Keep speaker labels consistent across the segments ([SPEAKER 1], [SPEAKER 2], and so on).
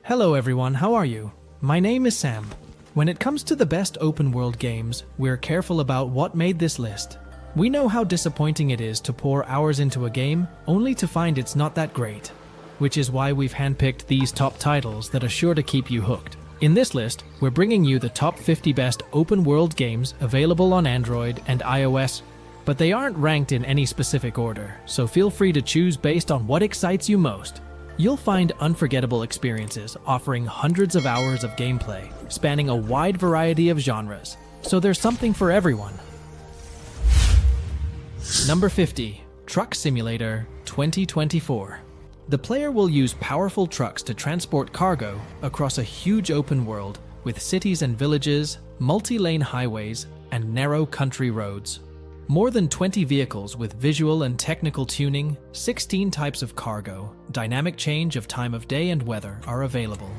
[SPEAKER 1] Hello everyone, how are you? My name is Sam. When it comes to the best open world games, we're careful about what made this list. We know how disappointing it is to pour hours into a game only to find it's not that great, which is why we've handpicked these top titles that are sure to keep you hooked. In this list, we're bringing you the top 50 best open world games available on Android and iOS, but they aren't ranked in any specific order, so feel free to choose based on what excites you most. You'll find unforgettable experiences offering hundreds of hours of gameplay, spanning a wide variety of genres, so there's something for everyone. Number 50, Truck Simulator 2024. The player will use powerful trucks to transport cargo across a huge open world with cities and villages, multi-lane highways, and narrow country roads. More than 20 vehicles with visual and technical tuning, 16 types of cargo, dynamic change of time of day and weather are available.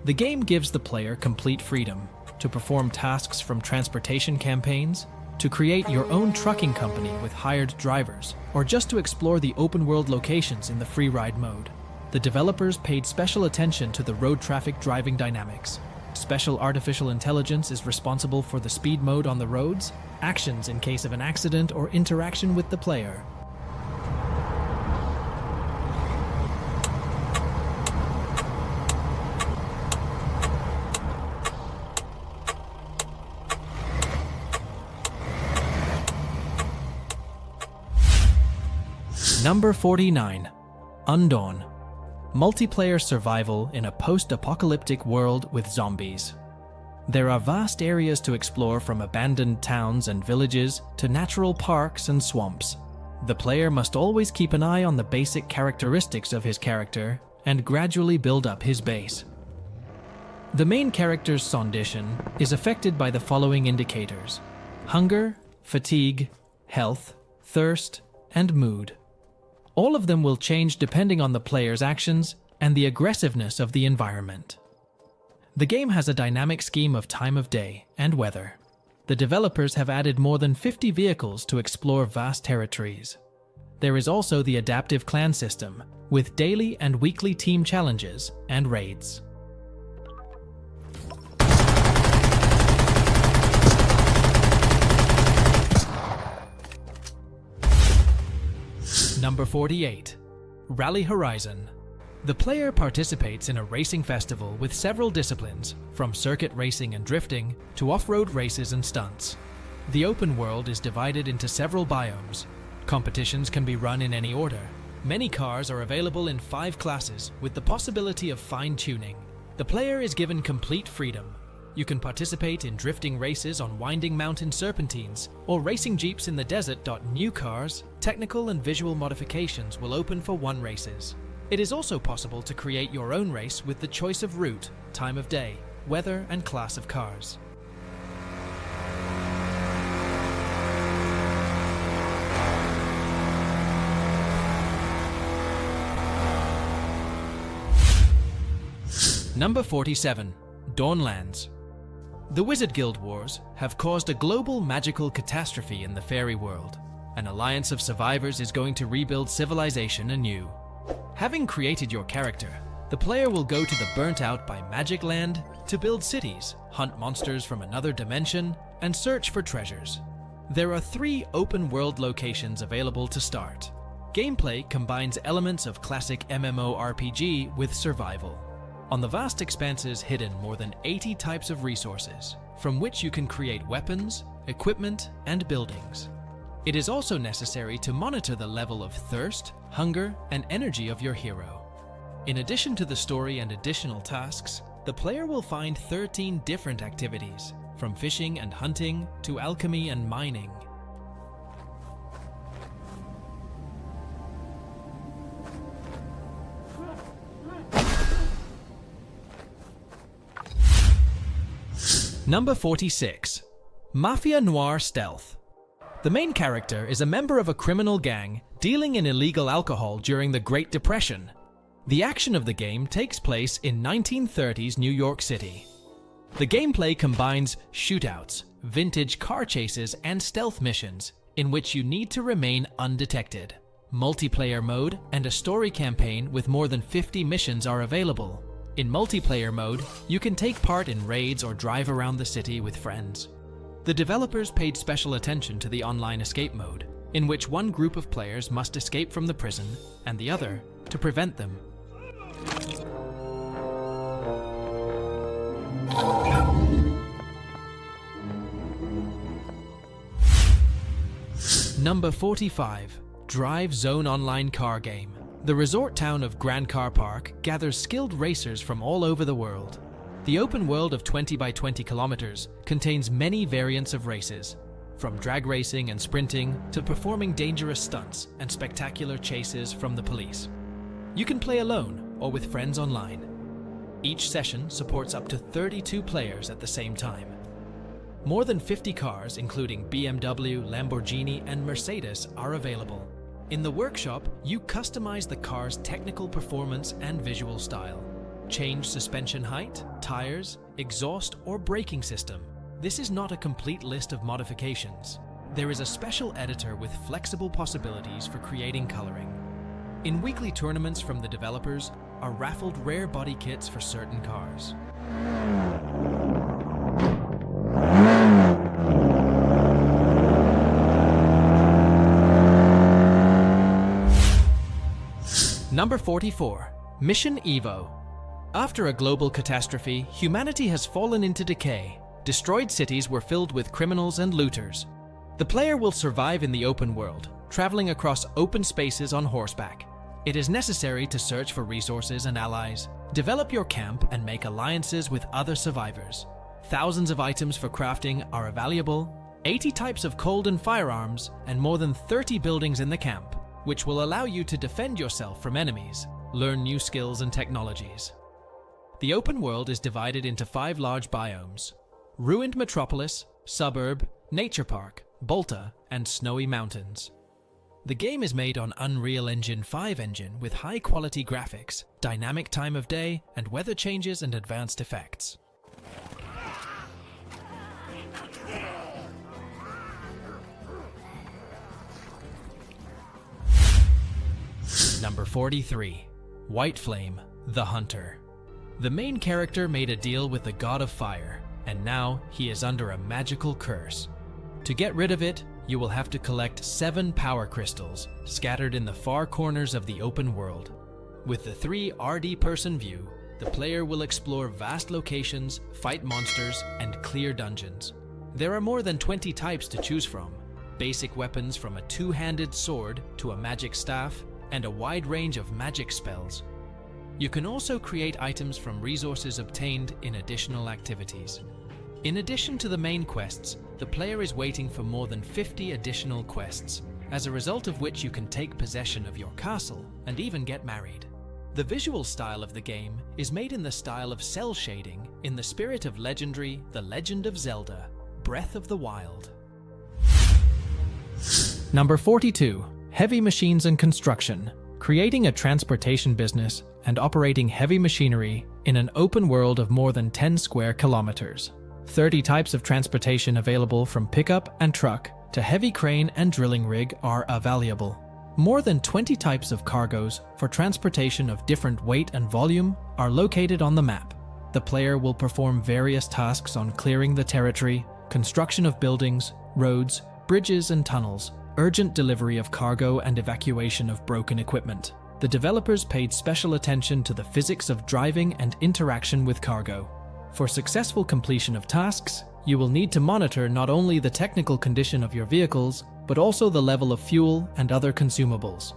[SPEAKER 1] The game gives the player complete freedom to perform tasks from transportation campaigns, to create your own trucking company with hired drivers, or just to explore the open world locations in the free ride mode. The developers paid special attention to the road traffic driving dynamics. Special artificial intelligence is responsible for the speed mode on the roads, actions in case of an accident or interaction with the player. Number 49, Undawn. Multiplayer survival in a post-apocalyptic world with zombies. There are vast areas to explore, from abandoned towns and villages to natural parks and swamps. The player must always keep an eye on the basic characteristics of his character and gradually build up his base. The main character's condition is affected by the following indicators: hunger, fatigue, health, thirst, and mood. All of them will change depending on the player's actions and the aggressiveness of the environment. The game has a dynamic scheme of time of day and weather. The developers have added more than 50 vehicles to explore vast territories. There is also the adaptive clan system, with daily and weekly team challenges and raids. Number 48, Rally Horizon. The player participates in a racing festival with several disciplines, from circuit racing and drifting to off-road races and stunts. The open world is divided into several biomes. Competitions can be run in any order. Many cars are available in 5 classes with the possibility of fine-tuning. The player is given complete freedom. You can participate in drifting races on winding mountain serpentines or racing jeeps in the desert. New cars, technical and visual modifications will open for 1 races. It is also possible to create your own race with the choice of route, time of day, weather, and class of cars. Number 47, Dawnlands. The Wizard Guild Wars have caused a global magical catastrophe in the fairy world. An alliance of survivors is going to rebuild civilization anew. Having created your character, the player will go to the burnt-out by magic land to build cities, hunt monsters from another dimension, and search for treasures. There are 3 open-world locations available to start. Gameplay combines elements of classic MMORPG with survival. On the vast expanses hidden more than 80 types of resources, from which you can create weapons, equipment, and buildings. It is also necessary to monitor the level of thirst, hunger, and energy of your hero. In addition to the story and additional tasks, the player will find 13 different activities, from fishing and hunting to alchemy and mining. Number 46, Mafia Noir Stealth. The main character is a member of a criminal gang dealing in illegal alcohol during the Great Depression. The action of the game takes place in 1930s New York City. The gameplay combines shootouts, vintage car chases, and stealth missions in which you need to remain undetected. Multiplayer mode and a story campaign with more than 50 missions are available. In multiplayer mode, you can take part in raids or drive around the city with friends. The developers paid special attention to the online escape mode, in which one group of players must escape from the prison and the other to prevent them. Number 45. Drive Zone Online Car Game. The resort town of Grand Car Park gathers skilled racers from all over the world. The open world of 20 by 20 kilometers contains many variants of races, from drag racing and sprinting to performing dangerous stunts and spectacular chases from the police. You can play alone or with friends online. Each session supports up to 32 players at the same time. More than 50 cars, including BMW, Lamborghini, and Mercedes, are available. In the workshop, you customize the car's technical performance and visual style. Change suspension height, tires, exhaust, or braking system. This is not a complete list of modifications. There is a special editor with flexible possibilities for creating coloring. In weekly tournaments from the developers are raffled rare body kits for certain cars. Number 44. Mission Evo. After a global catastrophe, humanity has fallen into decay. Destroyed cities were filled with criminals and looters. The player will survive in the open world, traveling across open spaces on horseback. It is necessary to search for resources and allies, develop your camp, and make alliances with other survivors. Thousands of items for crafting are valuable, 80 types of cold and firearms, and more than 30 buildings in the camp, which will allow you to defend yourself from enemies, learn new skills and technologies. The open world is divided into 5 large biomes: Ruined Metropolis, Suburb, Nature Park, Bolta, and Snowy Mountains. The game is made on Unreal Engine 5 engine with high-quality graphics, dynamic time of day, and weather changes and advanced effects. Number 43. White Flame, the Hunter. The main character made a deal with the god of fire, and now he is under a magical curse. To get rid of it, you will have to collect 7 power crystals scattered in the far corners of the open world. With the 3 RD person view, the player will explore vast locations, fight monsters, and clear dungeons. There are more than 20 types to choose from, basic weapons from a 2-handed sword to a magic staff, and a wide range of magic spells. You can also create items from resources obtained in additional activities. In addition to the main quests, the player is waiting for more than 50 additional quests, as a result of which you can take possession of your castle and even get married. The visual style of the game is made in the style of cell shading in the spirit of legendary The Legend of Zelda: Breath of the Wild. Number 42. Heavy Machines and Construction. Creating a transportation business and operating heavy machinery in an open world of more than 10 square kilometers. 30 types of transportation available from pickup and truck to heavy crane and drilling rig are available. More than 20 types of cargoes for transportation of different weight and volume are located on the map. The player will perform various tasks on clearing the territory, construction of buildings, roads, bridges and tunnels, urgent delivery of cargo and evacuation of broken equipment. The developers paid special attention to the physics of driving and interaction with cargo. For successful completion of tasks, you will need to monitor not only the technical condition of your vehicles, but also the level of fuel and other consumables.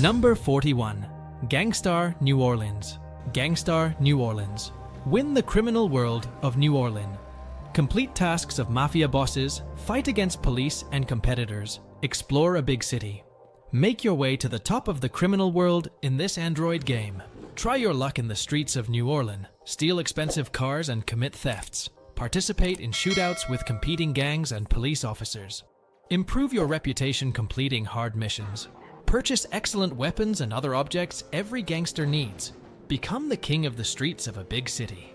[SPEAKER 1] Number 41. Gangstar New Orleans. Gangstar New Orleans. Win the criminal world of New Orleans. Complete tasks of mafia bosses, fight against police and competitors, explore a big city. Make your way to the top of the criminal world in this Android game. Try your luck in the streets of New Orleans, steal expensive cars and commit thefts. Participate in shootouts with competing gangs and police officers. Improve your reputation completing hard missions. Purchase excellent weapons and other objects every gangster needs. Become the king of the streets of a big city.